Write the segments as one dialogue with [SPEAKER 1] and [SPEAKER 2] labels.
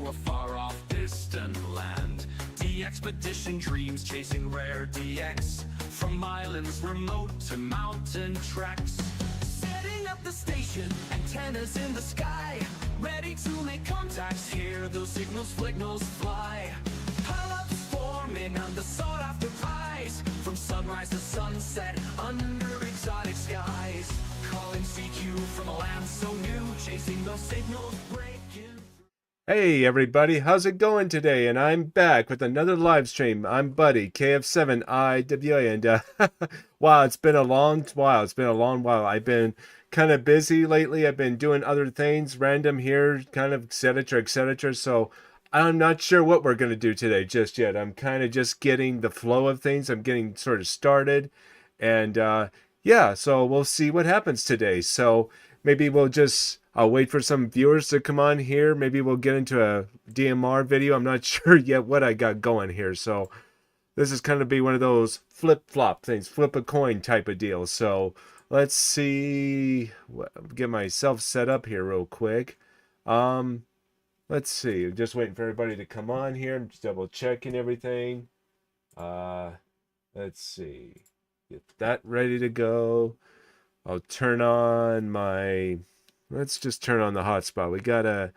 [SPEAKER 1] a far-off distant land. D-expedition dreams chasing rare DX, from islands remote to mountain tracks. Setting up the station, antennas in the sky, ready to make contacts, hear those signals fly. Pileups forming under sought-after pies, from sunrise to sunset, under exotic skies. Calling CQ from a land so new, chasing those signals, breaking.
[SPEAKER 2] Hey everybody, how's it going today? And I'm back with another live stream. I'm Buddy, KF7IWA, and wow, it's been a long while. I've been kind of busy lately. I've been doing other things, random here, kind of etc., etc. So I'm not sure what we're going to do today just yet. I'm kind of just getting the flow of things. I'm getting sort of started, and yeah, so we'll see what happens today. So maybe we'll just I'll wait for some viewers to come on here. Maybe we'll get into a DMR video. I'm not sure yet what I got going here. So this is kind of be one of those flip-flop things, flip a coin type of deal. So let's see, get myself set up here real quick. Let's see, just waiting for everybody to come on here. I'm just double checking everything. Let's see, get that ready to go. I'll turn on my, let's just turn on the hotspot. We got a,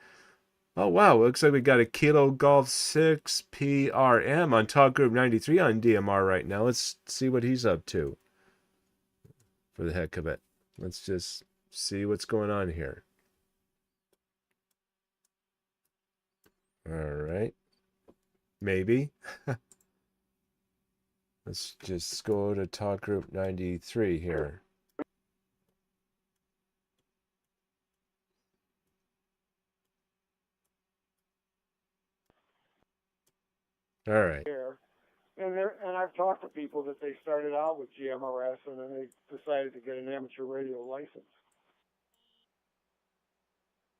[SPEAKER 2] oh wow, looks like we got a Kilo Golf 6 PRM on Talk Group 93 on DMR right now. Let's see what he's up to. For the heck of it. Let's just see what's going on here. All right. Maybe. Let's just go to Talk Group 93 here. All right.
[SPEAKER 3] And I've talked to people that they started out with GMRS and then they decided to get an amateur radio license.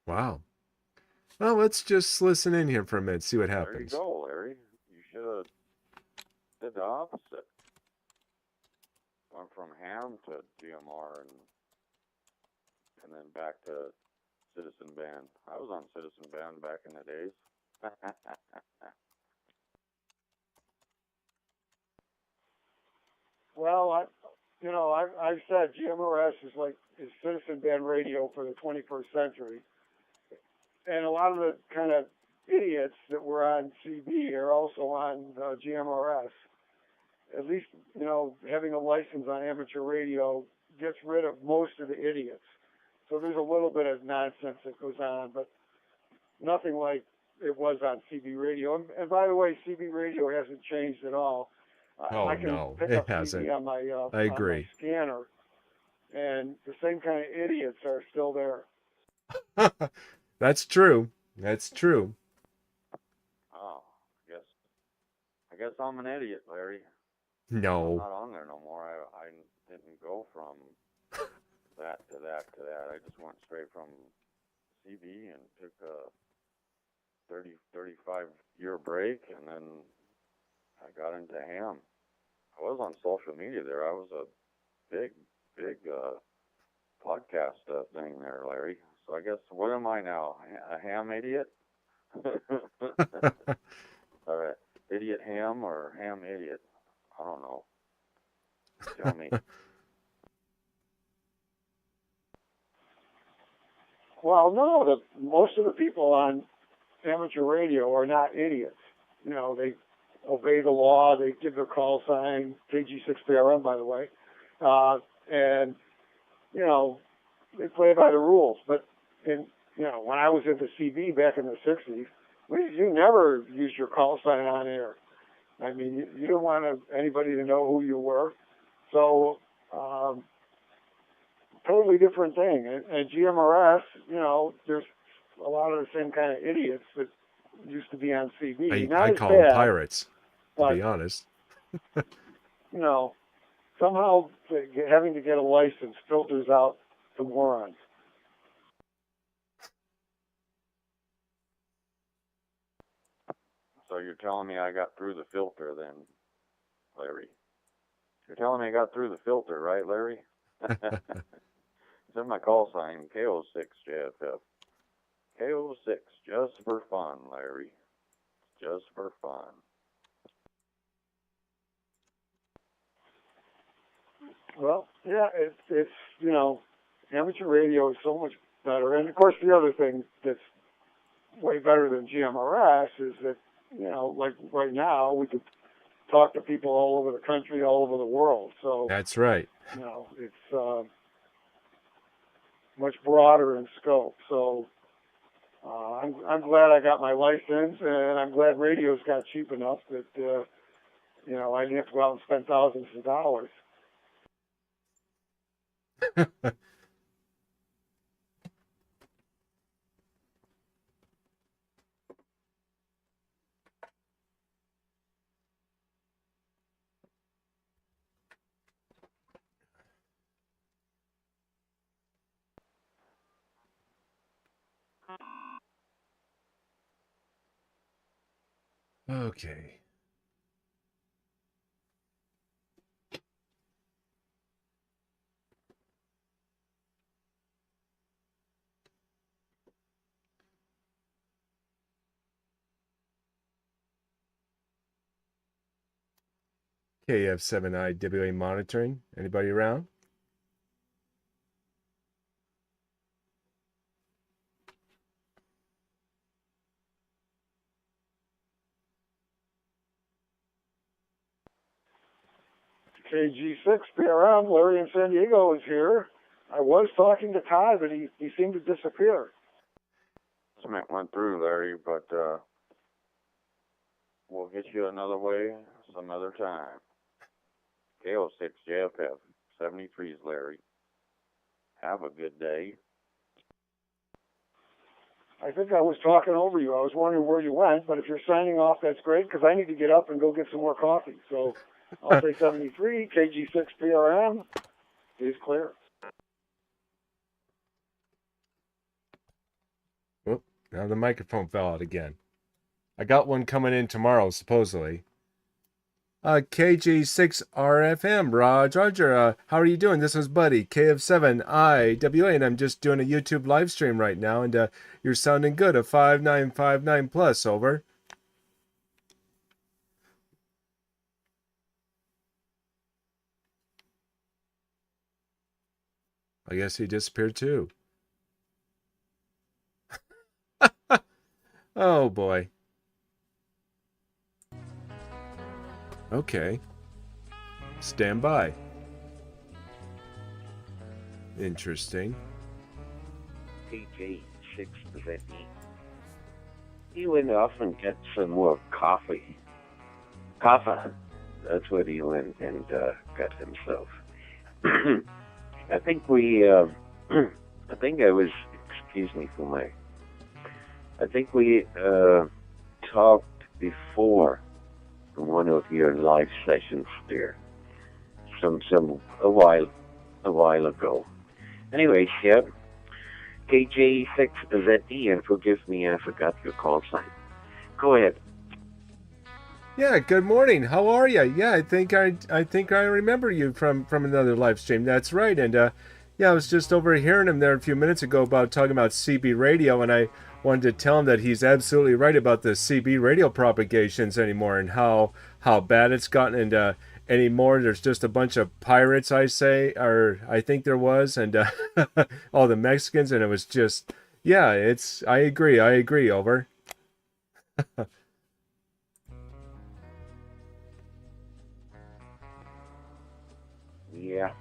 [SPEAKER 2] Wow. Well, let's just listen in here for a minute, see what happens.
[SPEAKER 4] There you go, Larry. You should have did the opposite. Went from ham to GMR and then back to Citizen Band. I was on Citizen Band back in the days.
[SPEAKER 3] Well, I've said GMRS is Citizen Band radio for the 21st century, and a lot of the kind of idiots that were on CB are also on GMRS. At least, having a license on amateur radio gets rid of most of the idiots. So there's a little bit of nonsense that goes on, but nothing like it was on CB radio. And by the way, CB radio hasn't changed at all.
[SPEAKER 2] Oh,
[SPEAKER 3] I can
[SPEAKER 2] no,
[SPEAKER 3] pick
[SPEAKER 2] it
[SPEAKER 3] up
[SPEAKER 2] hasn't.
[SPEAKER 3] CB on my,
[SPEAKER 2] I agree.
[SPEAKER 3] on my scanner, and the same kind of idiots are still there.
[SPEAKER 2] That's true. That's true.
[SPEAKER 4] Oh, I guess I'm an idiot, Larry.
[SPEAKER 2] No.
[SPEAKER 4] I'm not on there no more. I didn't go from that to that to that. I just went straight from CB and took a 35 year break, and then I got into ham. I was on social media there. I was a big podcast thing there, Larry. So I guess, what am I now? A ham idiot? All right. Idiot ham or ham idiot? I don't know. Tell me.
[SPEAKER 3] Well, no, most of the people on amateur radio are not idiots. They obey the law. They give their call sign, KG6PRM, by the way, and they play by the rules. But when I was into CB back in the '60s, you never used your call sign on air. I mean, you didn't want anybody to know who you were. So, totally different thing. And GMRS, there's a lot of the same kind of idiots that used to be on CB.
[SPEAKER 2] I call them pirates, to be honest.
[SPEAKER 3] Somehow having to get a license filters out the morons.
[SPEAKER 4] So you're telling me I got through the filter then, Larry? You're telling me I got through the filter, right, Larry? It's in my call sign, KO6JFF. KO6, just for fun, Larry. Just for fun.
[SPEAKER 3] Well, yeah, it's amateur radio is so much better. And of course, the other thing that's way better than GMRS is that, like right now, we could talk to people all over the country, all over the world. So,
[SPEAKER 2] That's right.
[SPEAKER 3] it's much broader in scope. So, I'm glad I got my license, and I'm glad radios got cheap enough that, I didn't have to go out and spend thousands of dollars.
[SPEAKER 2] Okay. KF7IWA monitoring. Anybody around?
[SPEAKER 3] KG6 PRM, Larry in San Diego is here. I was talking to Todd, but he seemed to disappear.
[SPEAKER 4] Cement went through, Larry, but we'll hit you another way some other time. KO6 JFF 73's Larry. Have a good day.
[SPEAKER 3] I think I was talking over you. I was wondering where you went, but if you're signing off, that's great, because I need to get up and go get some more coffee. So I'll say 73, KG6 PRM is clear.
[SPEAKER 2] Whoop, now the microphone fell out again. I got one coming in tomorrow, supposedly. KG6RFM, Roger. How are you doing? This is Buddy, KF7IWA, and I'm just doing a YouTube live stream right now, and you're sounding good. A 5959 plus, over. I guess he disappeared too. Oh boy. Okay. Stand by. Interesting.
[SPEAKER 5] PJ6ZE. He went off and got some more coffee. Kaffa. That's what he went and got himself. I think we, I think we talked before in one of your live sessions there, a while ago. Anyways, yeah, KJ6ZE, and forgive me, I forgot your call sign. Go ahead.
[SPEAKER 2] Yeah, good morning. How are you? Yeah, I think I remember you from another live stream. That's right. And yeah, I was just overhearing him there a few minutes ago about talking about CB radio, and I wanted to tell him that he's absolutely right about the CB radio propagations anymore, and how bad it's gotten, and anymore there's just a bunch of pirates, I think there was, and all the Mexicans, and it was just, yeah, I agree, over.
[SPEAKER 5] Yeah,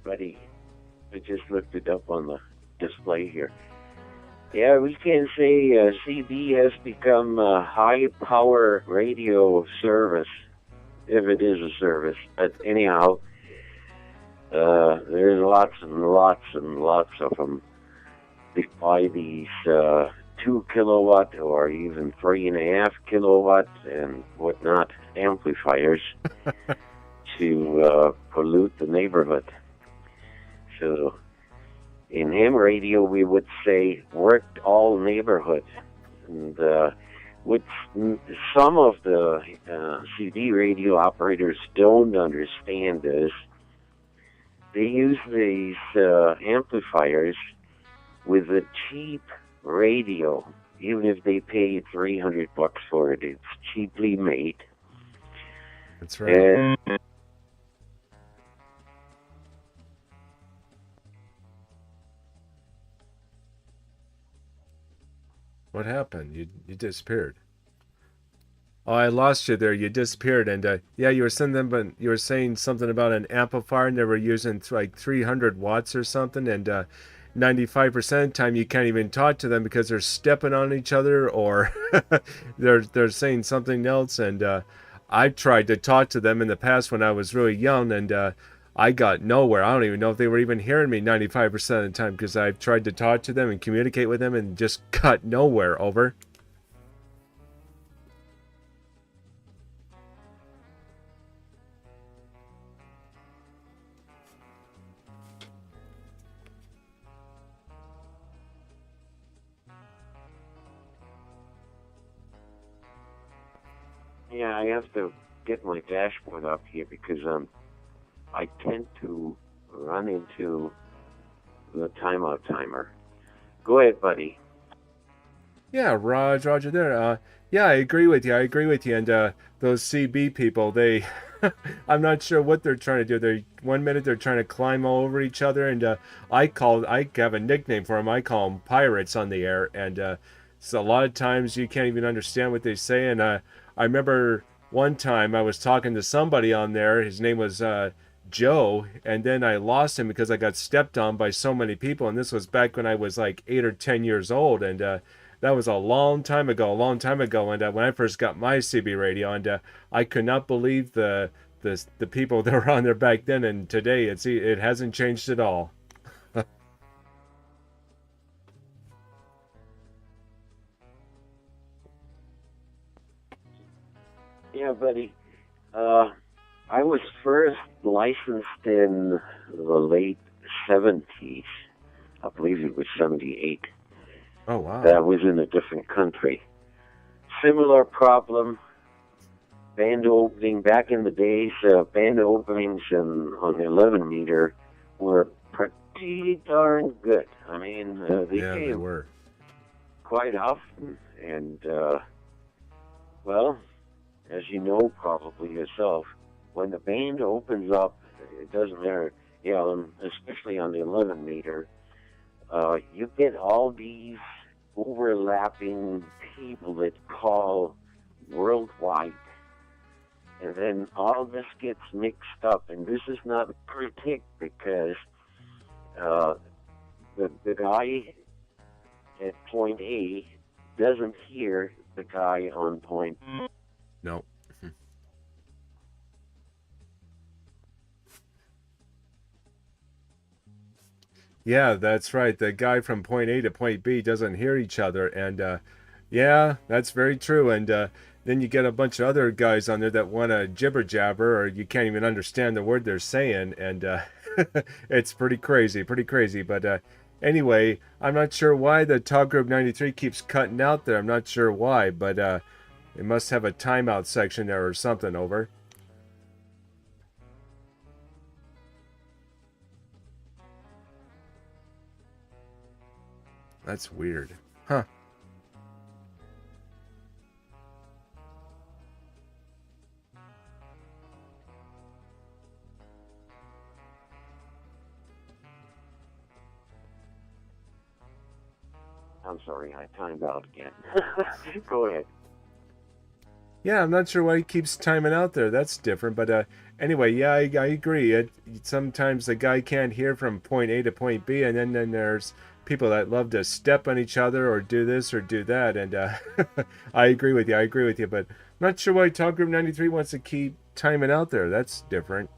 [SPEAKER 5] buddy, I just looked it up on the display here. Yeah, we can say CB has become a high-power radio service, if it is a service. But anyhow, there's lots and lots and lots of them. They buy these 2 kilowatt or even 3.5 kilowatt and whatnot amplifiers to pollute the neighborhood. So in ham radio, we would say worked all neighborhood. And what some of the CD radio operators don't understand is they use these amplifiers with a cheap radio. Even if they pay $300 for it, it's cheaply made.
[SPEAKER 2] That's right.
[SPEAKER 5] And
[SPEAKER 2] What happened? You disappeared. Oh, I lost you there. You disappeared, and yeah, you were saying something about an amplifier, and they were using like 300 watts or something, and 95% of the time you can't even talk to them because they're stepping on each other, or they're saying something else. And I've tried to talk to them in the past when I was really young, and I got nowhere. I don't even know if they were even hearing me 95% of the time because I've tried to talk to them and communicate with them and just got nowhere. Over.
[SPEAKER 5] yeah, I have to get my dashboard up here because I tend to run into the timeout timer. Go ahead, buddy.
[SPEAKER 2] Yeah, Roger there. Yeah, I agree with you. And those CB people, they, I'm not sure what they're trying to do. They 1 minute they're trying to climb all over each other, and I have a nickname for them. I call them pirates on the air, and so a lot of times you can't even understand what they say. And I remember one time I was talking to somebody on there. His name was Joe, and then I lost him because I got stepped on by so many people. And this was back when I was like 8 or 10 years old, and that was a long time ago. And when I first got my CB radio, and I could not believe the people that were on there back then. And today, it hasn't changed at all.
[SPEAKER 5] Yeah, buddy. I was first licensed in the late 70s. I believe it was 78.
[SPEAKER 2] Oh wow.
[SPEAKER 5] That was in a different country. Similar problem. Band opening back in the days. Band openings on the 11 meter were pretty darn good. I mean, they
[SPEAKER 2] Yeah, they
[SPEAKER 5] came
[SPEAKER 2] were.
[SPEAKER 5] quite often, and well, as you know probably yourself, when the band opens up, it doesn't matter. Yeah, especially on the 11 meter, you get all these overlapping people that call worldwide. And then all this gets mixed up. And this is not a critique because the guy at point A doesn't hear the guy on point.
[SPEAKER 2] No. Yeah, that's right. The guy from point A to point B doesn't hear each other, and yeah, that's very true. And then you get a bunch of other guys on there that want to jibber jabber, or you can't even understand the word they're saying, and it's pretty crazy, But anyway, I'm not sure why the Talk Group 93 keeps cutting out there. I'm not sure why, but it must have a timeout section there or something. Over. That's weird. Huh.
[SPEAKER 5] I'm sorry, I timed out again. Go ahead.
[SPEAKER 2] Yeah, I'm not sure why he keeps timing out there. That's different. But anyway, yeah, I agree. Sometimes the guy can't hear from point A to point B, and then there's people that love to step on each other or do this or do that. And I agree with you. But I'm not sure why Talk Group 93 wants to keep timing out there. That's different.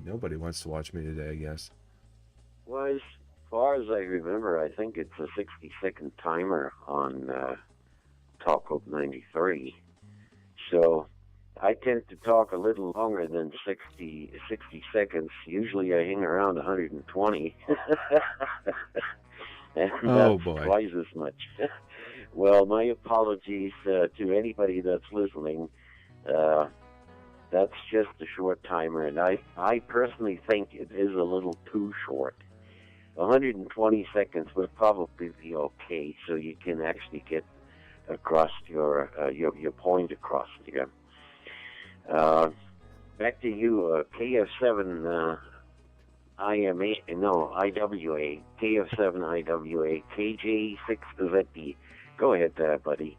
[SPEAKER 2] Nobody wants to watch me today, I guess.
[SPEAKER 5] Well, as far as I remember, I think it's a 60-second timer on Talk Group 93. So I tend to talk a little longer than 60 seconds. Usually I hang around 120. And
[SPEAKER 2] Oh,
[SPEAKER 5] that's
[SPEAKER 2] boy.
[SPEAKER 5] twice as much. Well, my apologies to anybody that's listening. that's just a short timer, and I personally think it is a little too short. 120 seconds would probably be okay, so you can actually get across your point across here. Back to you, KF7 IWA, KF7IWA, KJ6ZD. Go ahead, buddy.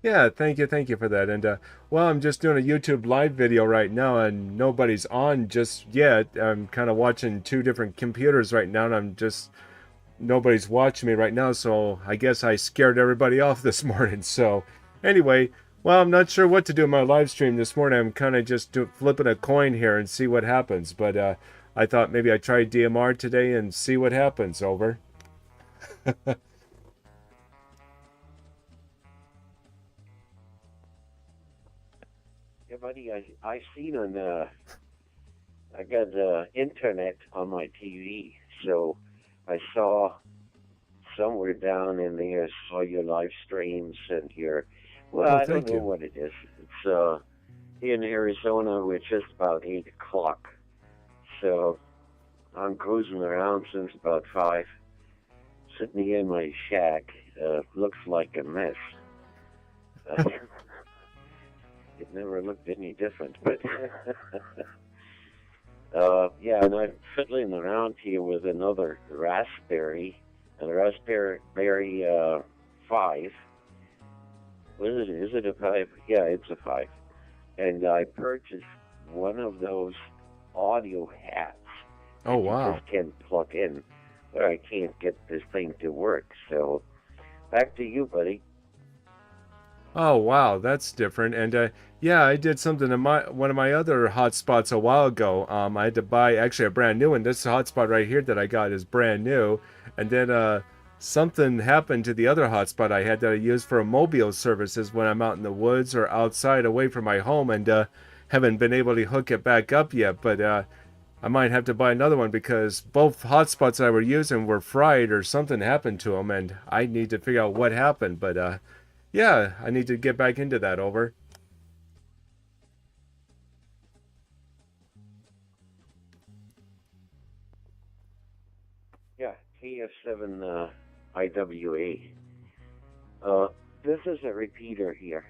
[SPEAKER 2] Yeah, thank you for that. And well, I'm just doing a YouTube live video right now, and nobody's on just yet. I'm kind of watching two different computers right now, and nobody's watching me right now. So I guess I scared everybody off this morning. So anyway, well, I'm not sure what to do in my live stream this morning. I'm kind of just flipping a coin here and see what happens. But I thought maybe I'd try DMR today and see what happens. Over.
[SPEAKER 5] Yeah, buddy, I seen on I got internet on my TV, so I saw somewhere down in there, saw your live streams and your, well, I don't know what it is. It's here in Arizona, we're just about 8 o'clock, so I'm cruising around since about 5, sitting here in my shack. Looks like a mess. It never looked any different, but yeah, and I'm fiddling around here with another Raspberry, a Raspberry 5. What is it? Is it a 5? Yeah, it's a 5. And I purchased one of those audio hats.
[SPEAKER 2] Oh, wow.
[SPEAKER 5] You just can't plug in, but I can't get this thing to work. So, back to you, buddy.
[SPEAKER 2] Oh, wow, that's different. And yeah, I did something in one of my other hotspots a while ago. I had to buy actually a brand new one. This hotspot right here that I got is brand new. And then something happened to the other hotspot I had that I use for mobile services when I'm out in the woods or outside away from my home, and haven't been able to hook it back up yet. But I might have to buy another one because both hotspots I were using were fried or something happened to them, and I need to figure out what happened. But yeah, I need to get back into that. Over.
[SPEAKER 5] Yeah, KF7 IWA. This is a repeater here.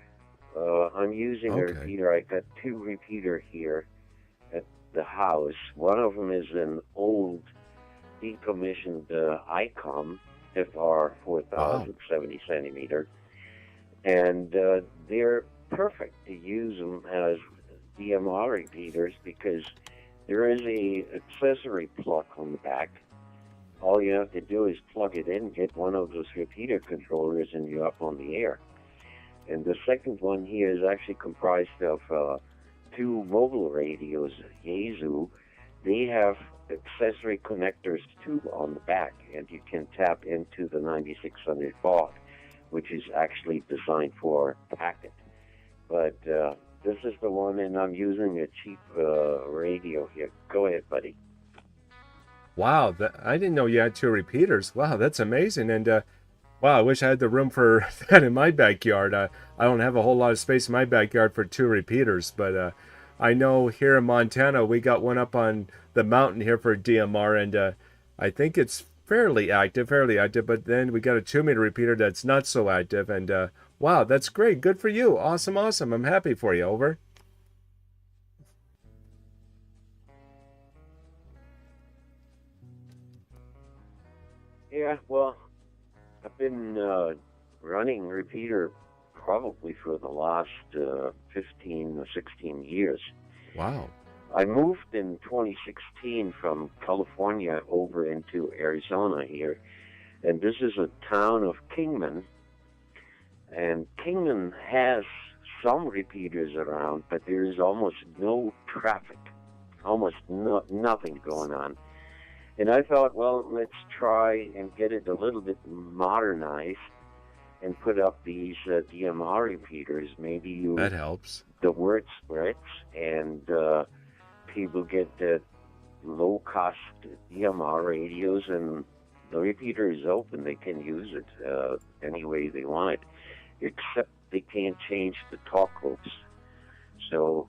[SPEAKER 5] I'm using a repeater. I got 2 repeater here at the house. One of them is an old decommissioned ICOM FR 4000 70 centimeter. And they're perfect to use them as DMR repeaters because there is a accessory plug on the back. All you have to do is plug it in, get one of those repeater controllers, and you're up on the air. And the second one here is actually comprised of 2 mobile radios, Yaesu. They have accessory connectors too on the back, and you can tap into the 9600 baud, which is actually designed for packet. But this is the one, and I'm using a cheap radio here. Go ahead, buddy.
[SPEAKER 2] Wow, I didn't know you had 2 repeaters. Wow, that's amazing. And wow, I wish I had the room for that in my backyard. I don't have a whole lot of space in my backyard for 2 repeaters, but I know here in Montana we got one up on the mountain here for DMR, and I think it's fairly active, but then we got a 2-meter repeater that's not so active, and wow, that's great. Good for you. Awesome. I'm happy for you. Over.
[SPEAKER 5] Yeah, well, I've been running repeater probably for the last 15 or 16 years.
[SPEAKER 2] Wow.
[SPEAKER 5] I moved in 2016 from California over into Arizona here, and this is a town of Kingman, and Kingman has some repeaters around, but there is almost no traffic, almost nothing going on. And I thought, well, let's try and get it a little bit modernized and put up these DMR repeaters. Maybe
[SPEAKER 2] that helps.
[SPEAKER 5] The word spreads, and people get the low-cost DMR radios, and the repeater is open. They can use it any way they want it, except they can't change the talk loops. So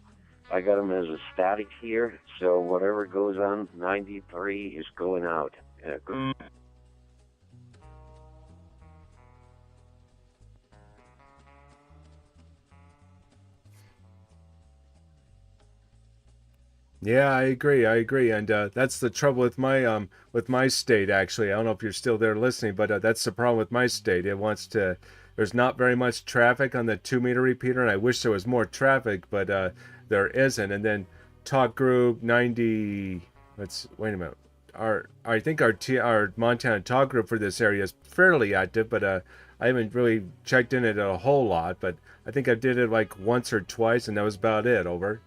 [SPEAKER 5] I got them as a static here, so whatever goes on 93 is going out.
[SPEAKER 2] Yeah, I agree. I agree, and that's the trouble with my state. Actually, I don't know if you're still there listening, but that's the problem with my state. It wants to. There's not very much traffic on the 2 meter repeater, and I wish there was more traffic, but there isn't. And then talk group 90. Let's wait a minute. I think our Montana talk group for this area is fairly active, but I haven't really checked in it a whole lot. But I think I did it like once or twice, and that was about it. Over.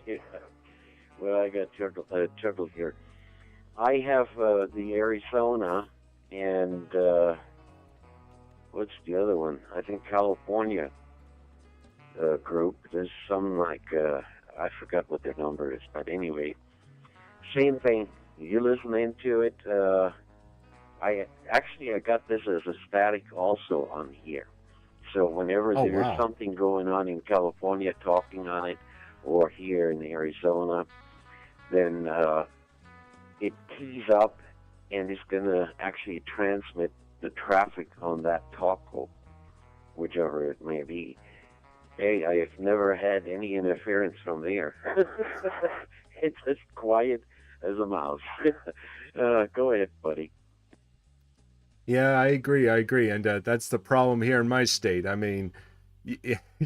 [SPEAKER 5] Yeah. Well, I got chuckle here. I have the Arizona and what's the other one? I think California group. There's some like I forgot what their number is, but anyway, same thing. You listen into it. I got this as a static also on here. So whenever
[SPEAKER 2] Oh,
[SPEAKER 5] there's
[SPEAKER 2] wow.
[SPEAKER 5] something going on in California, talking on it, or here in Arizona, then it keys up and it's going to actually transmit the traffic on that talk group, whichever it may be. Hey, I've never had any interference from there. It's as quiet as a mouse. Go ahead, buddy.
[SPEAKER 2] Yeah, I agree. I agree, and that's the problem here in my state. I mean,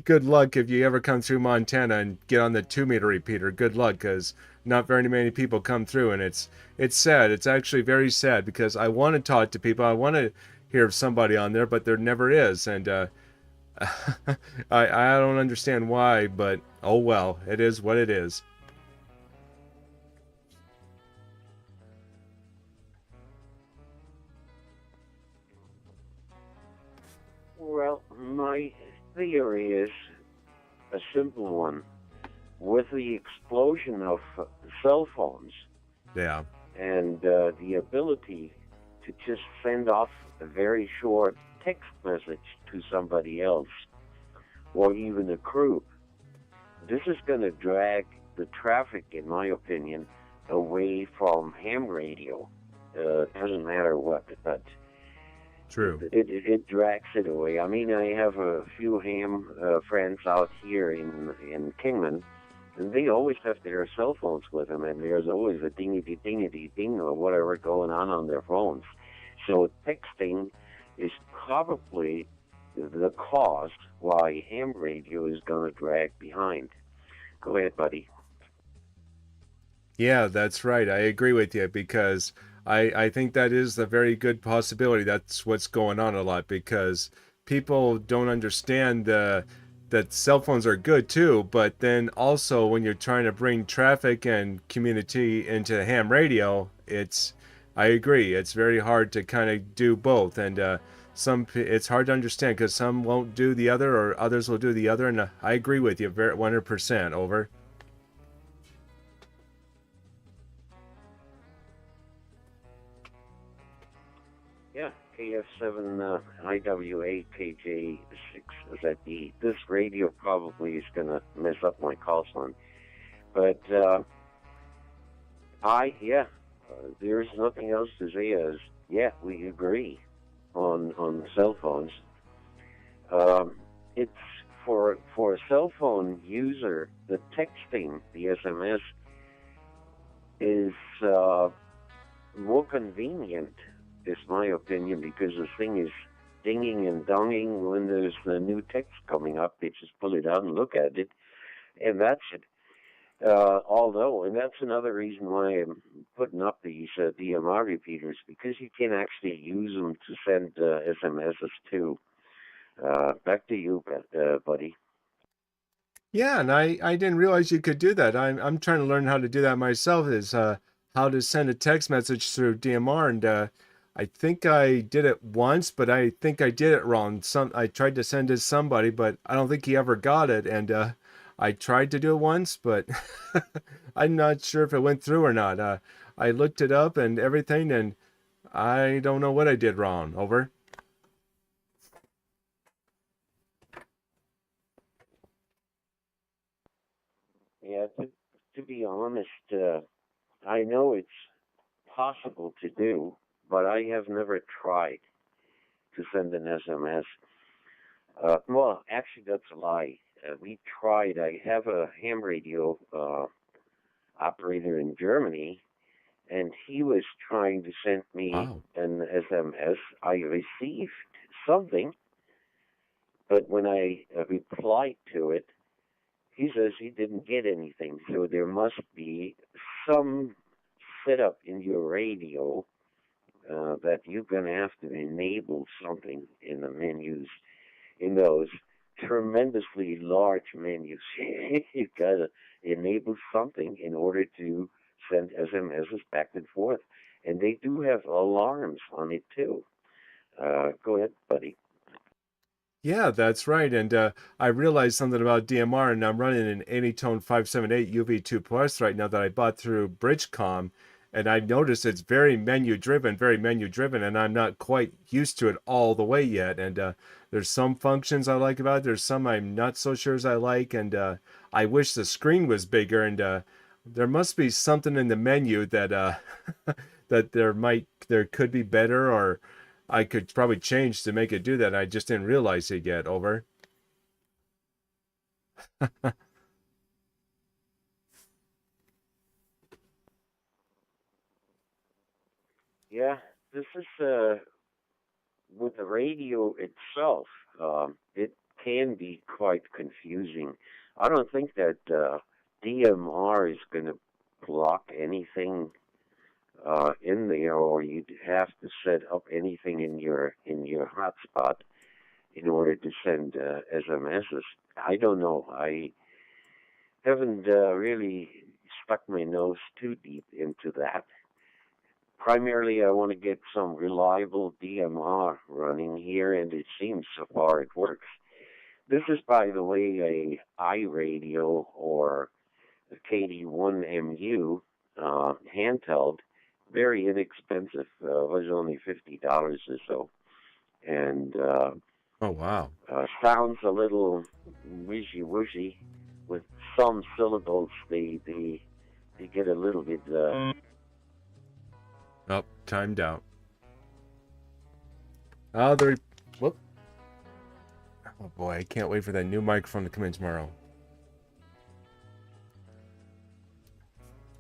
[SPEAKER 2] good luck if you ever come through Montana and get on the 2 meter repeater. Good luck, because not very many people come through, and it's sad. It's actually very sad because I want to talk to people. I want to hear of somebody on there, but there never is, and I don't understand why. But oh well, it is what it is.
[SPEAKER 5] Well, my theory is a simple one. With the explosion of cell phones
[SPEAKER 2] Yeah.
[SPEAKER 5] and the ability to just send off a very short text message to somebody else or even a group, this is going to drag the traffic, in my opinion, away from ham radio. Doesn't matter what, but
[SPEAKER 2] True.
[SPEAKER 5] it drags it away. I mean, I have a few ham friends out here in Kingman, and they always have their cell phones with them, and there's always a dingity ding or whatever going on their phones. So texting is probably the cause why ham radio is going to drag behind. Go ahead, buddy.
[SPEAKER 2] Yeah, that's right. I agree with you because I think that is a very good possibility. That's what's going on a lot because people don't understand that cell phones are good too, but then also when you're trying to bring traffic and community into ham radio, I agree, it's very hard to kind of do both, and it's hard to understand because some won't do the other or others will do the other, and I agree with you, 100%. Over.
[SPEAKER 5] Yeah, KF7IWA KJ6ZD. This radio probably is going to mess up my call sign. But there's nothing else to say as, yeah, we agree on cell phones. It's for a cell phone user, the texting, the SMS, is more convenient, is my opinion, because the thing is dinging and donging when there's a new text coming up. They just pull it out and look at it, and that's it. And that's another reason why I'm putting up these DMR repeaters, because you can actually use them to send SMSs too. Back to you, buddy.
[SPEAKER 2] Yeah, and I didn't realize you could do that. I'm trying to learn how to do that myself. Is how to send a text message through DMR, and I think I did it once, but I think I did it wrong. I tried to send it to somebody, but I don't think he ever got it. And I tried to do it once, but I'm not sure if it went through or not. I looked it up and everything, and I don't know what I did wrong. Over.
[SPEAKER 5] Yeah, to be honest, I know it's possible to do, but I have never tried to send an SMS. Well, actually, that's a lie. We tried. I have a ham radio operator in Germany, and he was trying to send me
[SPEAKER 2] Wow.
[SPEAKER 5] an SMS. I received something, but when I replied to it, he says he didn't get anything. So there must be some setup in your radio that you're going to have to enable something in the menus, in those tremendously large menus. You've got to enable something in order to send SMSs back and forth. And they do have alarms on it too. Go ahead, buddy.
[SPEAKER 2] Yeah, that's right. And I realized something about DMR, and I'm running an Anytone 578 UV2 Plus right now that I bought through Bridgecom. And I noticed it's very menu driven, and I'm not quite used to it all the way yet. And there's some functions I like about it. There's some I'm not so sure as I like. And I wish the screen was bigger. And there must be something in the menu that that there could be better, or I could probably change to make it do that. I just didn't realize it yet. Over.
[SPEAKER 5] Yeah, this is with the radio itself. It can be quite confusing. I don't think that DMR is going to block anything in there, or you'd have to set up anything in your hotspot in order to send SMSs. I don't know. I haven't really stuck my nose too deep into that. Primarily, I want to get some reliable DMR running here, and it seems so far it works. This is, by the way, a iRadio or a KD1MU handheld, very inexpensive. Was only $50 or so, and
[SPEAKER 2] Oh, wow.
[SPEAKER 5] sounds a little wishy-washy. With some syllables, they get a little bit.
[SPEAKER 2] Oh, timed out. Oh, there. Whoop. Oh boy, I can't wait for that new microphone to come in tomorrow.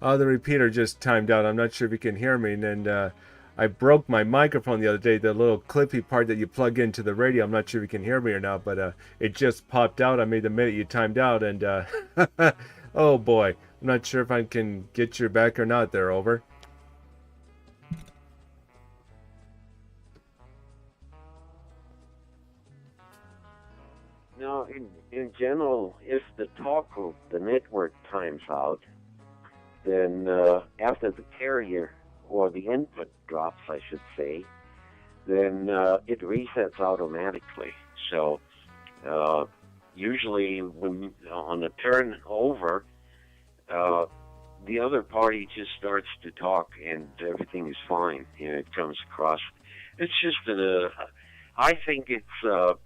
[SPEAKER 2] Oh, the repeater just timed out. I'm not sure if you can hear me. And I broke my microphone the other day, the little clippy part that you plug into the radio. I'm not sure if you can hear me or not, but it just popped out. I made the minute you timed out, and oh boy, I'm not sure if I can get your back or not there. Over.
[SPEAKER 5] No, in general, if the talk of the network times out, then after the carrier or the input drops, I should say, then it resets automatically. So usually when on a turnover, the other party just starts to talk and everything is fine. You know, it comes across. It's just I think it's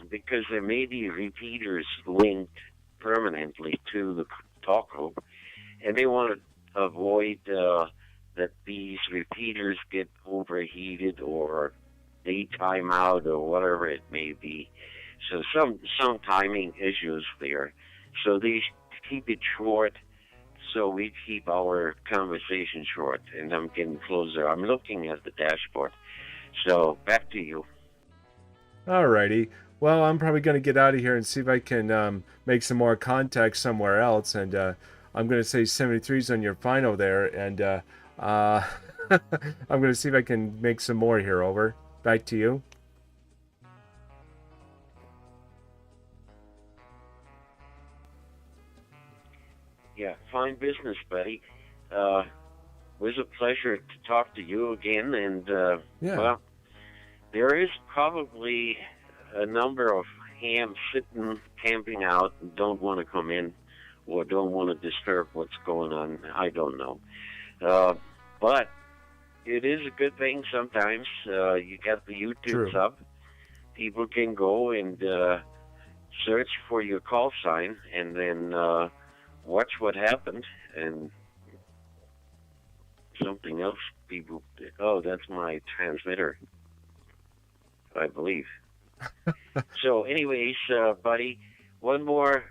[SPEAKER 5] because there may be repeaters linked permanently to the talk group, and they want to avoid that these repeaters get overheated or they time out or whatever it may be. So some timing issues there. So they keep it short. So we keep our conversation short, and I'm getting closer. I'm looking at the dashboard. So back to you.
[SPEAKER 2] Alrighty. Well, I'm probably going to get out of here and see if I can make some more contacts somewhere else. And I'm going to say 73's on your final there. And I'm going to see if I can make some more here. Over. Back to you.
[SPEAKER 5] Yeah, fine business, buddy. It was a pleasure to talk to you again. And,
[SPEAKER 2] Yeah.
[SPEAKER 5] well, there is probably a number of hams sitting, camping out, and don't want to come in or don't want to disturb what's going on. I don't know. But it is a good thing sometimes. You got the
[SPEAKER 2] True.
[SPEAKER 5] YouTube up. People can go and search for your call sign and then watch what happened. And something else, people. Oh, that's my transmitter, I believe. So, anyways, buddy, one more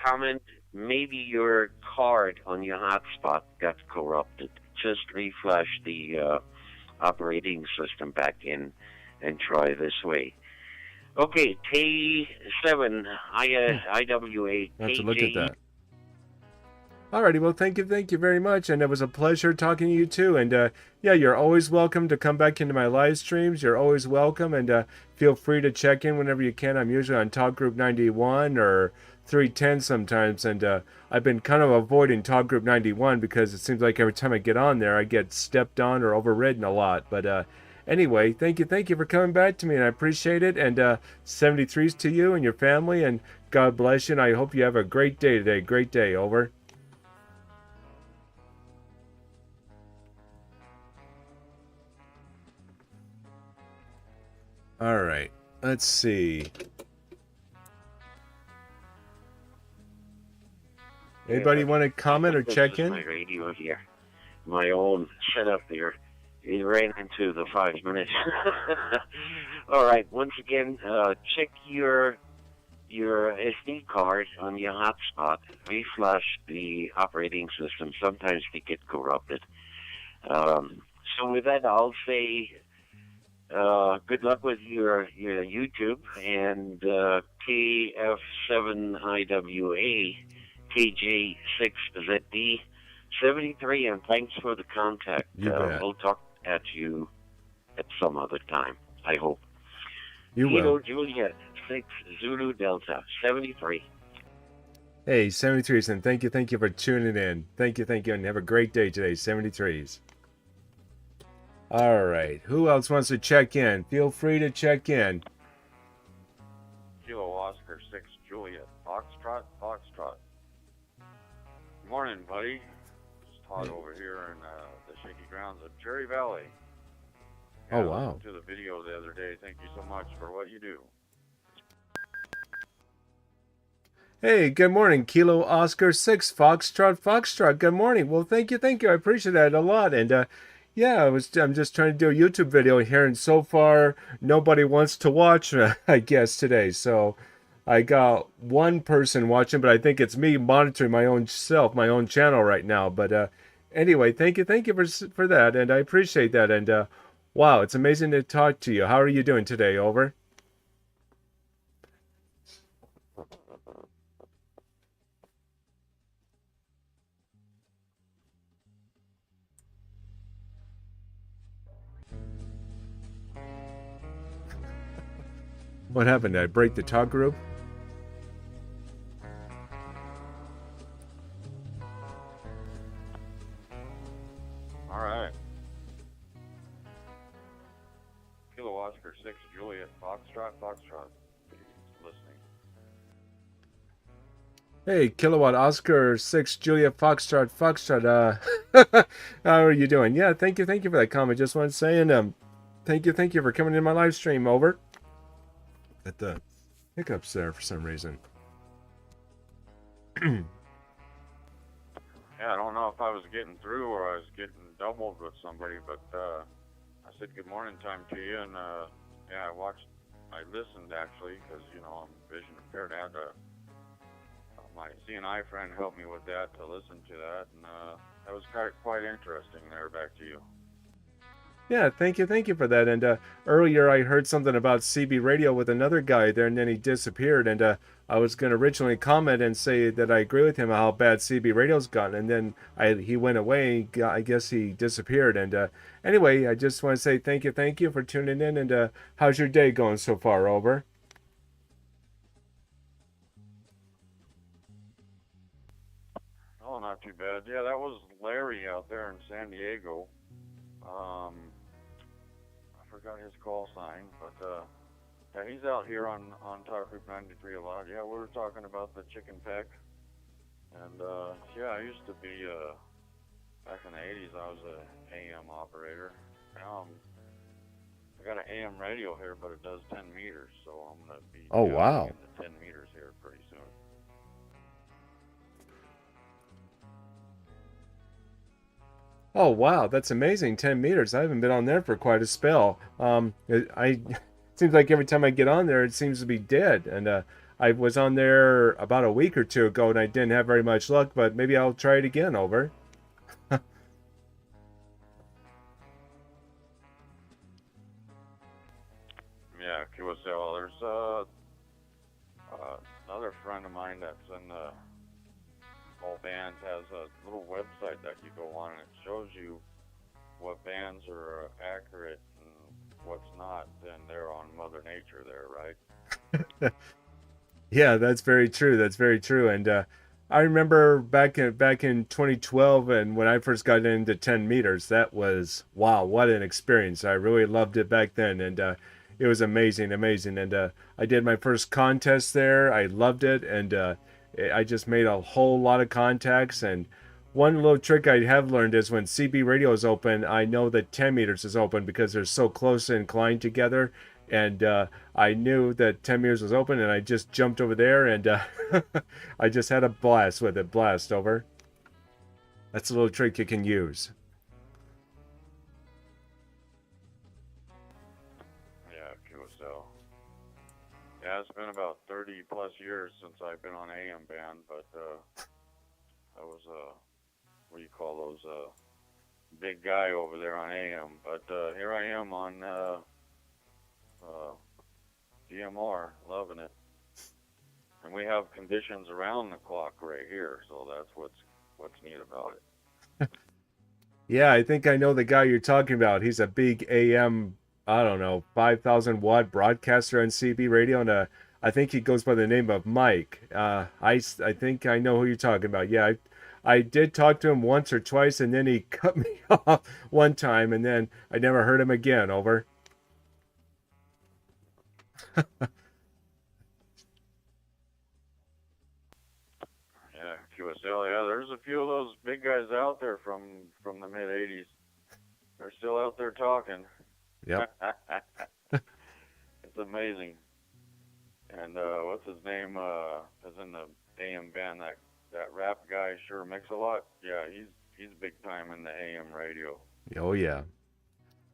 [SPEAKER 5] comment. Maybe your card on your hotspot got corrupted. Just reflash the operating system back in and try this way. Okay, K7IWA.
[SPEAKER 2] I have to look at that. Alrighty, well, thank you very much, and it was a pleasure talking to you too. And yeah, you're always welcome to come back into my live streams. You're always welcome, and feel free to check in whenever you can. I'm usually on Talk Group 91 or 310 sometimes, and I've been kind of avoiding Talk Group 91 because it seems like every time I get on there, I get stepped on or overridden a lot. But anyway, thank you for coming back to me, and I appreciate it. And 73s to you and your family, and God bless you. And I hope you have a great day today. Great day. Over. All right, let's see. Anybody want to comment or check in?
[SPEAKER 5] My radio here, my own setup here. It ran into the 5 minutes. All right, once again, check your SD card on your hotspot. Reflash the operating system. Sometimes they get corrupted. So with that, I'll say good luck with your YouTube and KF7IWA, KJ6ZD 73, and thanks for the contact.
[SPEAKER 2] You bet.
[SPEAKER 5] We'll talk at you at some other time, I hope.
[SPEAKER 2] You
[SPEAKER 5] Kilo
[SPEAKER 2] will.
[SPEAKER 5] Juliet 6 Zulu Delta 73.
[SPEAKER 2] Hey, 73s, and thank you for tuning in. Thank you, and have a great day today, 73s. All right, who else wants to check in? Feel free to check in.
[SPEAKER 4] Kilo Oscar 6 Juliet. Foxtrot. Good morning, buddy. Just Todd over here in the shaky grounds of Cherry Valley.
[SPEAKER 2] Oh,
[SPEAKER 4] I
[SPEAKER 2] wow.
[SPEAKER 4] listened to the video the other day. Thank you so much for what you do.
[SPEAKER 2] Hey, good morning, Kilo Oscar 6 Foxtrot. Good morning. Well, thank you. I appreciate that a lot. And yeah, I'm just trying to do a YouTube video here, and so far nobody wants to watch, I guess, today. So I got one person watching, but I think it's me monitoring my own channel right now. But anyway, thank you for that, and I appreciate that. And wow, it's amazing to talk to you. How are you doing today? Over. What happened? Did I break the talk group?
[SPEAKER 4] All right. Kilo Oscar 6 Juliet. Foxtrot. Listening.
[SPEAKER 2] Hey, Kilowatt Oscar 6 Julia Foxtrot. How are you doing? Yeah, thank you for that comment. Just want to say, and thank you for coming in my live stream. Over. At the hiccups there for some reason.
[SPEAKER 4] Yeah, I don't know if I was getting through or I was getting doubled with somebody, but I said good morning time to you, and yeah, I listened actually, because I'm vision impaired. I had my CNI friend helped me with that to listen to that, and that was quite interesting there. Back to you.
[SPEAKER 2] Yeah, thank you for that. And earlier I heard something about CB radio with another guy there, and then he disappeared. And I was going to originally comment and say that I agree with him how bad CB radio's gotten, and then he went away. I guess he disappeared. And anyway, I just want to say thank you for tuning in. And how's your day going so far? Over.
[SPEAKER 4] Oh, not too bad. Yeah, that was Larry out there in San Diego. I forgot his call sign, but yeah, he's out here on Talk Group 93 a lot. Yeah, we were talking about the chicken peck, and yeah, I used to be back in the 80s. I was a AM operator, I got an AM radio here, but it does 10 meters, so I'm gonna be
[SPEAKER 2] Oh,
[SPEAKER 4] tapping
[SPEAKER 2] wow.
[SPEAKER 4] into 10 meters here pretty soon.
[SPEAKER 2] Oh, wow, that's amazing. 10 meters. I haven't been on there for quite a spell. It seems like every time I get on there, it seems to be dead. And I was on there about a week or two ago, and I didn't have very much luck, but maybe I'll try it again, over.
[SPEAKER 4] Yeah, QSL. There's another friend of mine that's in the all bands has a little website that you go on and it shows you what bands are accurate and what's not. Then they're on Mother Nature there, right?
[SPEAKER 2] Yeah, that's very true. That's very true. And I remember back in 2012, and when I first got into 10 meters, that was wow, what an experience! I really loved it back then, and it was amazing, amazing. And I did my first contest there. I loved it, and I just made a whole lot of contacts. And one little trick I have learned is when CB radio is open, I know that 10 meters is open because they're so close and inclined together. And I knew that 10 meters was open, and I just jumped over there, and I just had a blast with it. Blast, over. That's a little trick you can use.
[SPEAKER 4] Yeah, QSL. Yeah, it's been about 30 plus years since I've been on AM band, but I was what do you call those big guy over there on AM. But here I am on DMR, loving it. And we have conditions around the clock right here, so that's what's neat about it.
[SPEAKER 2] Yeah, I think I know the guy you're talking about. He's a big AM, I don't know, 5,000 watt broadcaster on CB radio, and I think he goes by the name of Mike. I think I know who you're talking about. Yeah, I did talk to him once or twice, and then he cut me off one time, and then I never heard him again, over.
[SPEAKER 4] Yeah, QSL. Yeah, there's a few of those big guys out there from the mid '80s. They're still out there talking.
[SPEAKER 2] Yep.
[SPEAKER 4] It's amazing. And what's his name? Is in the AM band. That rap guy sure mix a lot. Yeah, he's big time in the AM radio.
[SPEAKER 2] Oh yeah.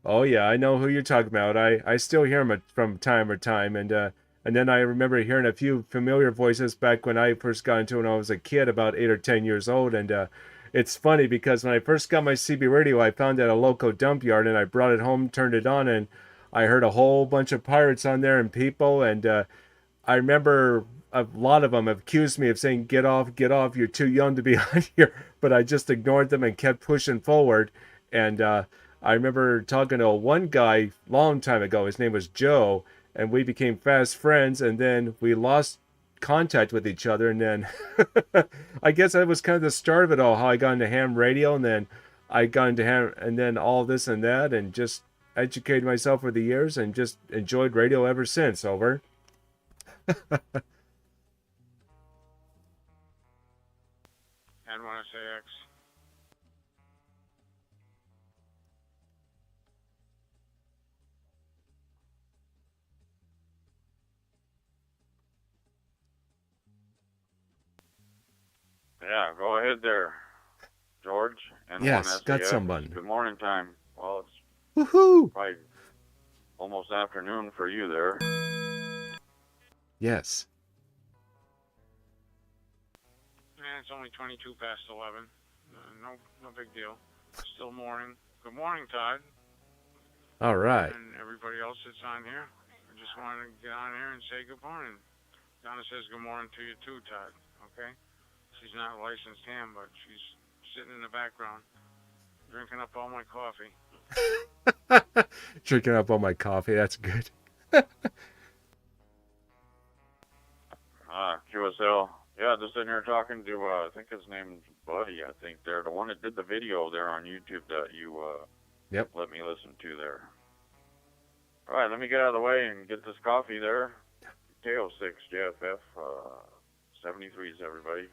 [SPEAKER 2] Oh yeah, I know who you're talking about. I still hear him from time to time, and then I remember hearing a few familiar voices back when I first got into it when I was a kid, about 8 or 10 years old. And it's funny because when I first got my CB radio, I found it at a local dump yard, and I brought it home, turned it on, and I heard a whole bunch of pirates on there and people. And I remember a lot of them accused me of saying, get off, you're too young to be on here." But I just ignored them and kept pushing forward. And I remember talking to one guy long time ago. His name was Joe, and we became fast friends. And then we lost contact with each other. And then I guess that was kind of the start of it all. How I got into ham radio, and then I got into ham, and then all this and that, and just educated myself for the years, and just enjoyed radio ever since. Over.
[SPEAKER 6] N1SAX.
[SPEAKER 4] Yeah, go ahead there, George. And
[SPEAKER 2] Yes, got
[SPEAKER 4] SAX.
[SPEAKER 2] someone.
[SPEAKER 4] Good morning time. Well, it's
[SPEAKER 2] Woohoo!
[SPEAKER 4] probably almost afternoon for you there.
[SPEAKER 2] Yes.
[SPEAKER 6] Yeah, it's only 22 past 11. No big deal. Still morning. Good morning, Todd.
[SPEAKER 2] All right.
[SPEAKER 6] And everybody else that's on here. I just wanted to get on here and say good morning. Donna says good morning to you too, Todd. Okay? She's not a licensed ham, but she's sitting in the background, drinking up all my coffee.
[SPEAKER 2] Drinking up all my coffee. That's good.
[SPEAKER 4] QSL. Yeah, just sitting here talking to, I think his name's Buddy, I think they're the one that did the video there on YouTube that you
[SPEAKER 2] Yep.
[SPEAKER 4] let me listen to there. All right, let me get out of the way and get this coffee there. KO6 JFF 73s, everybody.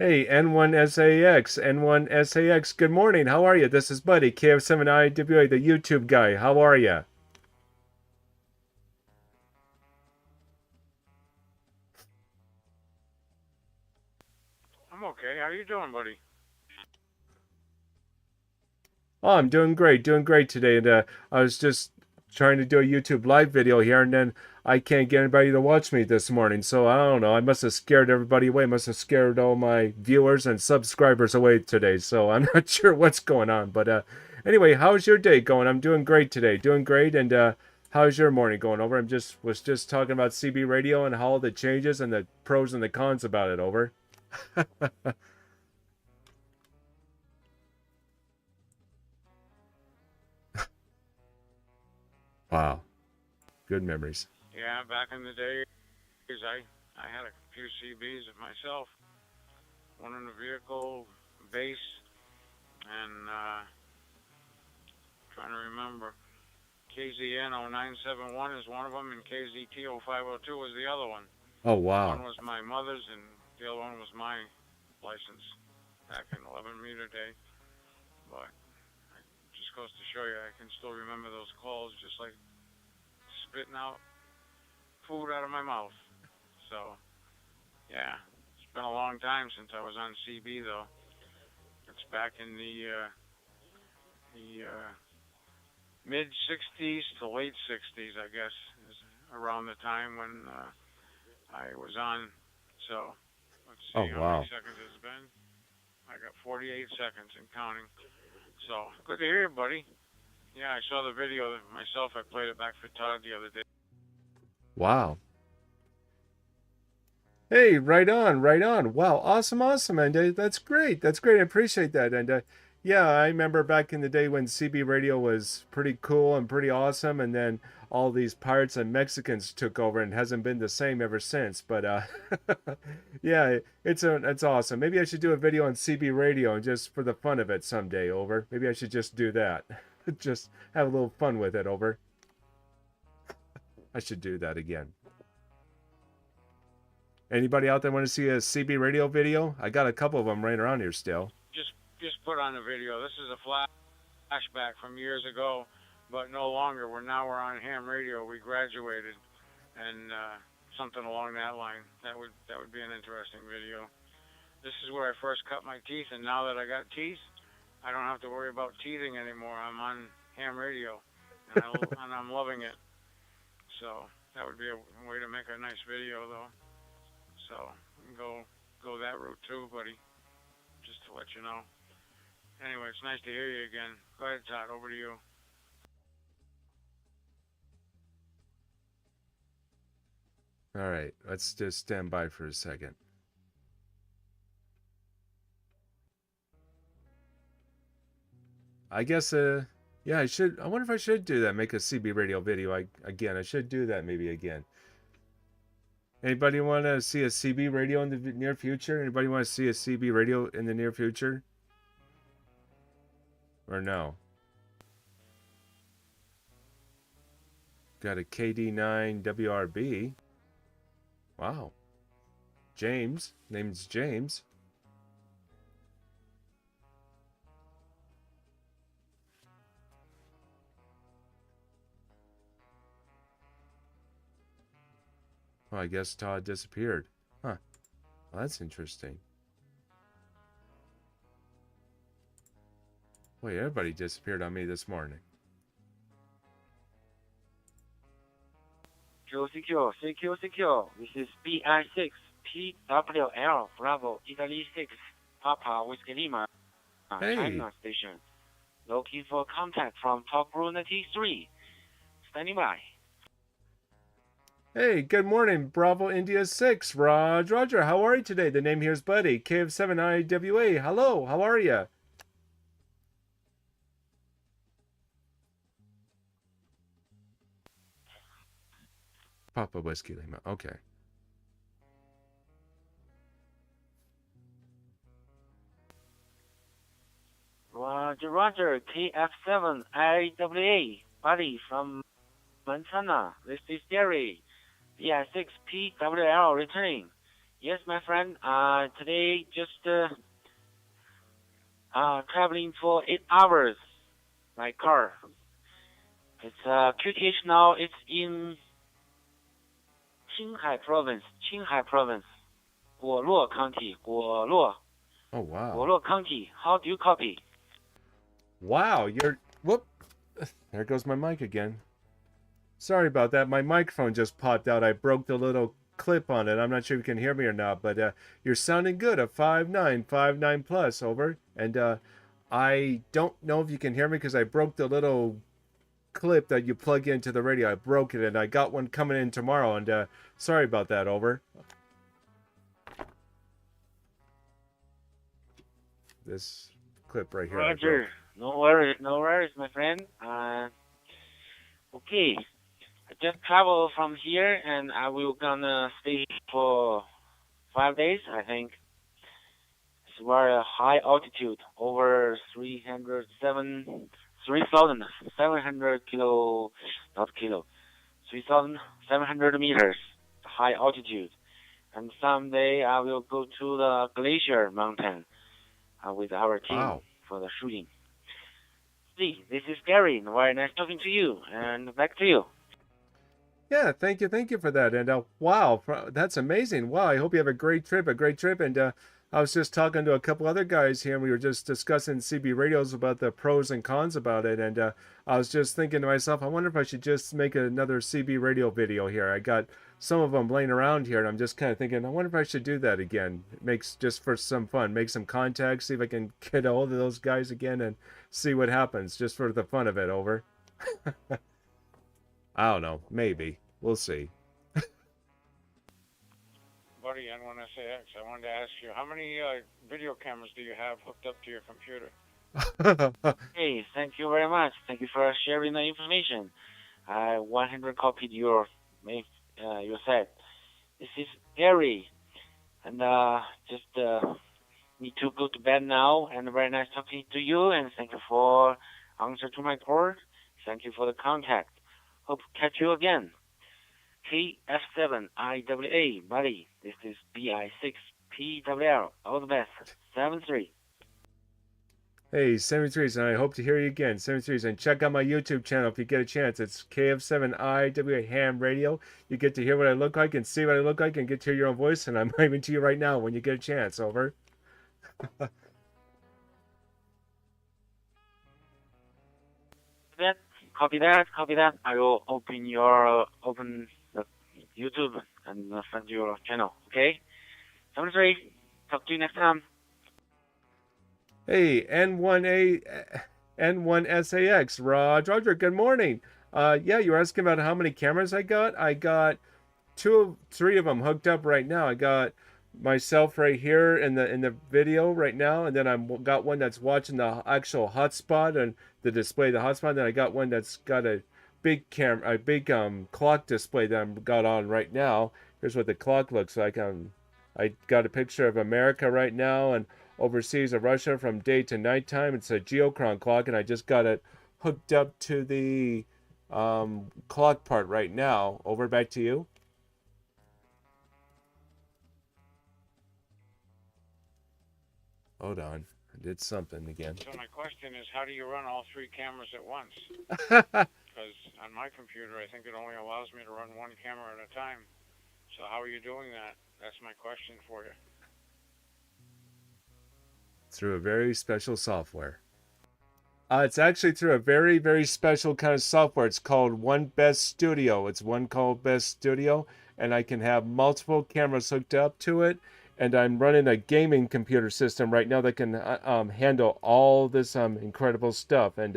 [SPEAKER 2] Hey, N1SAX, good morning. How are you? This is Buddy, KF7IWA, the YouTube guy. How are you?
[SPEAKER 6] I'm okay. How you doing, buddy?
[SPEAKER 2] Oh, I'm doing great today. And I was just trying to do a YouTube live video here, and then I can't get anybody to watch me this morning. So I don't know. I must have scared everybody away. Must have scared all my viewers and subscribers away today. So I'm not sure what's going on. But anyway, how's your day going? I'm doing great today. Doing great. And how's your morning going? Over. Was just talking about CB radio and how all the changes and the pros and the cons about it. Over. Wow. Good memories.
[SPEAKER 6] Yeah, back in the days, I had a few CBs of myself. One in the vehicle, base, and trying to remember. KZN 0971 is one of them, and KZT 0502 was the other one.
[SPEAKER 2] Oh,
[SPEAKER 6] One
[SPEAKER 2] wow.
[SPEAKER 6] was my mother's, and the other one was my license back in 11 meter day. But it just goes to show you, I can still remember those calls, just like spitting out food out of my mouth. So, yeah, it's been a long time since I was on CB, though. It's back in the mid 60s to late 60s, I guess, is around the time when I was on. So, let's
[SPEAKER 2] Oh,
[SPEAKER 6] see how
[SPEAKER 2] wow.
[SPEAKER 6] many seconds it's been. I got 48 seconds and counting. So, good to hear you, buddy. Yeah, I saw the video myself. I played it back for Todd the other day.
[SPEAKER 2] Wow. Hey, right on, right on. Wow, awesome. And that's great. That's great. I appreciate that. And yeah, I remember back in the day when CB radio was pretty cool and pretty awesome. And then all these pirates and Mexicans took over and hasn't been the same ever since. But yeah, it's awesome. Maybe I should do a video on CB radio and just for the fun of it someday, over. Maybe I should just do that. Just have a little fun with it, over. I should do that again. Anybody out there want to see a CB radio video? I got a couple of them right around here still.
[SPEAKER 6] Just put on the video. This is a flashback from years ago, but no longer. We're on ham radio. We graduated, and something along that line. That would be an interesting video. This is where I first cut my teeth, and now that I got teeth, I don't have to worry about teething anymore. I'm on ham radio, and I'm loving it. So that would be a way to make a nice video, though. So we can go that route too, buddy. Just to let you know. Anyway, it's nice to hear you again. Go ahead, Todd. Over to you.
[SPEAKER 2] All right, let's just stand by for a second. I guess yeah, I wonder if I should do that, make a CB radio video again. I should do that maybe again. Anybody want to see a CB radio in the near future? Anybody want to see a CB radio in the near future? Or no? Got a KD9WRB. Wow. James. Name's James. Well, I guess Todd disappeared. Huh. Well, that's interesting. Wait, everybody disappeared on me this morning.
[SPEAKER 7] Secure. This is BI6PWL Bravo Italy 6 Papa Whiskey Lima
[SPEAKER 2] Hey.
[SPEAKER 7] China Station. Looking for contact from Talk Room 93. Standing by.
[SPEAKER 2] Hey, good morning, Bravo India 6. Roger, how are you today? The name here is Buddy, KF7IWA. Hello, how are you? Papa Whiskey Lima, okay.
[SPEAKER 7] Roger. KF7IWA. Buddy from Montana. This is Jerry. BI6PWL returning. Yes, my friend. Today just traveling for 8 hours by car. It's QTH now. It's in Qinghai Province. Qinghai Province. Guoluo County. Guoluo.
[SPEAKER 2] Oh, wow.
[SPEAKER 7] Guoluo County. How do you copy?
[SPEAKER 2] Wow, you're... Whoop. There goes my mic again. Sorry about that. My microphone just popped out. I broke the little clip on it. I'm not sure if you can hear me or not, but you're sounding good. A 5.9 plus, over. And I don't know if you can hear me because I broke the little clip that you plug into the radio. I broke it, and I got one coming in tomorrow, and sorry about that, over. This clip right here.
[SPEAKER 7] Roger. No worries, my friend. Okay. I just travel from here, and I will gonna stay for 5 days, I think. It's very high altitude, over 3,700 kilo, not kilo, 3,700 meters, high altitude. And someday I will go to the glacier mountain with our team.
[SPEAKER 2] Wow.
[SPEAKER 7] For the shooting. See, this is Gary. Very nice talking to you, and back to you.
[SPEAKER 2] Yeah, thank you for that. And wow, that's amazing. Wow, I hope you have a great trip. And I was just talking to a couple other guys here, and we were just discussing CB radios about the pros and cons about it. And I was just thinking to myself, I wonder if I should just make another CB radio video here. I got some of them laying around here, and I'm just kind of thinking, I wonder if I should do that again. It makes just for some fun, make some contacts, see if I can get a hold of those guys again, and see what happens, just for the fun of it, over. I don't know, maybe. We'll see.
[SPEAKER 6] Buddy, N1SAX, I wanted to ask you, how many video cameras do you have hooked up to your computer?
[SPEAKER 7] Hey, thank you very much. Thank you for sharing the information. I 100 copied your set. This is Gary, and just need to go to bed now. And very nice talking to you. And thank you for answer to my call. Thank you for the contact. Hope to catch you again. KF7IWA, buddy. This is BI6PWL. All the best. 73.
[SPEAKER 2] Hey, 73s, and I hope to hear you again. 73s, and check out my YouTube channel if you get a chance. It's KF7IWA Ham Radio. You get to hear what I look like and see what I look like and get to hear your own voice, and I'm waving to you right now when you get a chance. Over.
[SPEAKER 7] Copy that. I will open the YouTube and send your channel. Okay? 73. Talk to you next time.
[SPEAKER 2] Hey, N1SAX, Roger, good morning. Yeah, you were asking about how many cameras I got. I got three of them hooked up right now. I got myself right here in the video right now, and then I got one that's watching the actual hotspot and the display of the hotspot. Then I got one that's got a big clock display that I've got on right now. Here's what the clock looks like. I got a picture of America right now and overseas of Russia from day to nighttime. It's a geochron clock, and I just got it hooked up to the clock part right now. Over, back to you. Hold on, I did something again.
[SPEAKER 6] So my question is, how do you run all three cameras at once? Because on my computer, I think it only allows me to run one camera at a time. So how are you doing that? That's my question for you.
[SPEAKER 2] Through a very special software. It's actually through a very, very special kind of software. It's called One Best Studio. It's one called Best Studio, and I can have multiple cameras hooked up to it. And I'm running a gaming computer system right now that can handle all this incredible stuff. And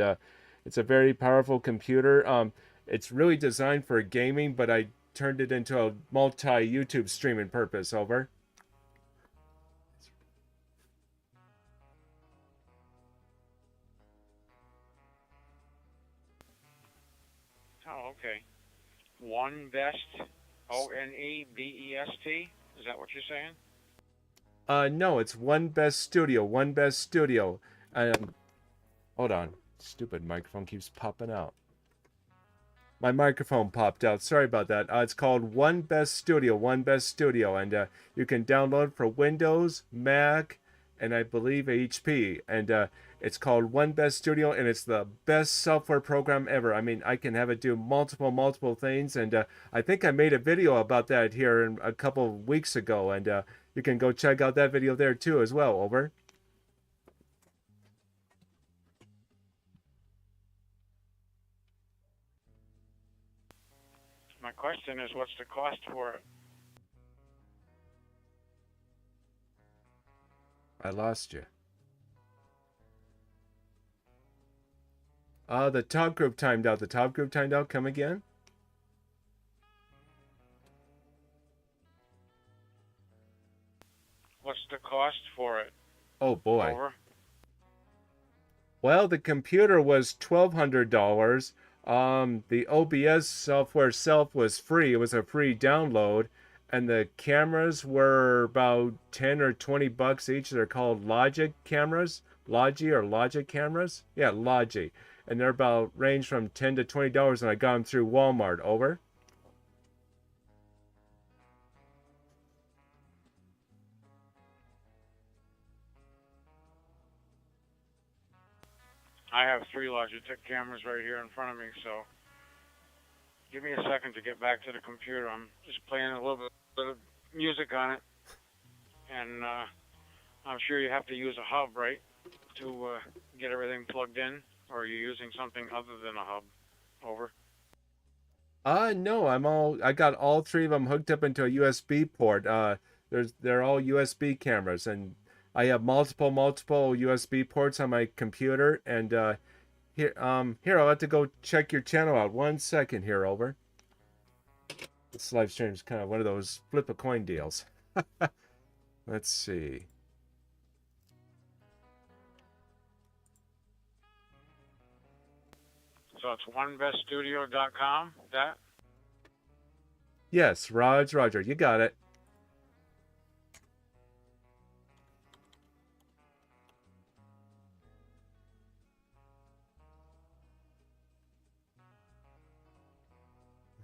[SPEAKER 2] it's a very powerful computer. It's really designed for gaming, but I turned it into a multi-YouTube streaming purpose. Over.
[SPEAKER 6] Oh, okay. One Best, ONEBEST? Is that what you're saying?
[SPEAKER 2] No, it's One Best Studio. One Best Studio. Hold on. Stupid microphone keeps popping out. My microphone popped out. Sorry about that. It's called One Best Studio, One Best Studio, and you can download for Windows, Mac, and I believe HP. And it's called One Best Studio, and it's the best software program ever. I mean, I can have it do multiple things, and I think I made a video about that here a couple of weeks ago, and you can go check out that video there too as well. Over.
[SPEAKER 6] My question is, what's the cost for it?
[SPEAKER 2] I lost you. The top group timed out. The top group timed out. Come again?
[SPEAKER 6] What's the cost for it?
[SPEAKER 2] Oh boy.
[SPEAKER 6] Over.
[SPEAKER 2] Well, the computer was $1,200. The OBS software itself was free. It was a free download, and the cameras were about 10 or 20 bucks each. They're called Logic cameras, Logic cameras. Yeah, Logic, and they're about range from $10 to $20, and I got them through Walmart. Over.
[SPEAKER 6] I have 3 Logitech cameras right here in front of me, so give me a second to get back to the computer. I'm just playing a little bit of music on it, and I'm sure you have to use a hub, right, to get everything plugged in, or are you using something other than a hub? Over.
[SPEAKER 2] No, I got all 3 of them hooked up into a USB port. They're all USB cameras, and I have multiple USB ports on my computer, and here I'll have to go check your channel out. 1 second here. Over. This live stream is kind of one of those flip a coin deals. Let's see.
[SPEAKER 6] So it's onebeststudio.com. That?
[SPEAKER 2] Yes, Roger, you got it.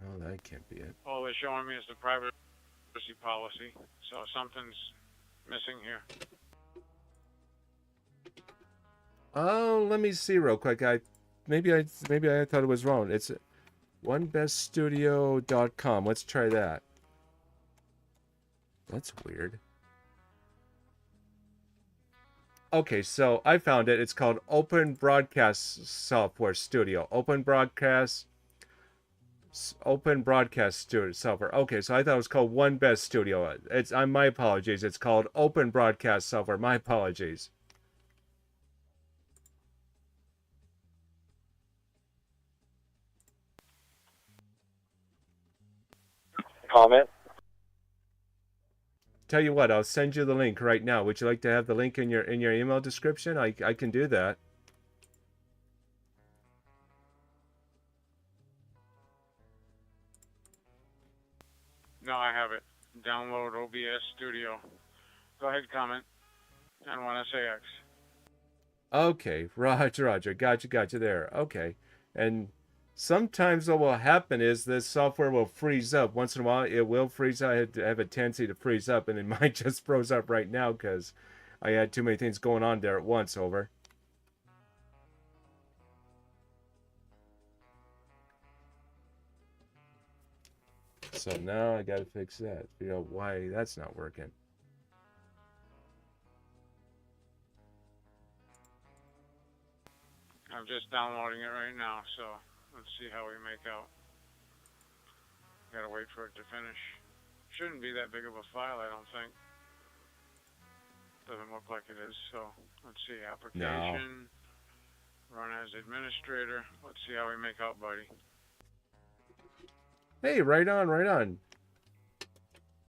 [SPEAKER 2] Oh, that can't be it.
[SPEAKER 6] All they're showing me is the privacy policy, so something's missing here.
[SPEAKER 2] Oh, let me see real quick. Maybe I thought it was wrong. It's onebeststudio.com. Let's try that. That's weird. Okay, so I found it. It's called Open Broadcast Software Studio. Open Broadcast Studio Software. Okay, so I thought it was called One Best Studio. My apologies. It's called Open Broadcast Software. My apologies.
[SPEAKER 8] Comment?
[SPEAKER 2] Tell you what, I'll send you the link right now. Would you like to have the link in your email description? I can do that.
[SPEAKER 6] No, I have it. Download OBS Studio. Go ahead, comment. N1SAX.
[SPEAKER 2] Okay, Roger. Gotcha there. Okay. And sometimes what will happen is this software will freeze up. Once in a while, it will freeze up. I have a tendency to freeze up, and it might just froze up right now because I had too many things going on there at once. Over. So now I gotta fix that. Figure out why that's not working.
[SPEAKER 6] I'm just downloading it right now, so let's see how we make out. Gotta wait for it to finish. Shouldn't be that big of a file, I don't think. Doesn't look like it is, so let's see. Application. Run as administrator. Let's see how we make out, buddy.
[SPEAKER 2] Hey, right on.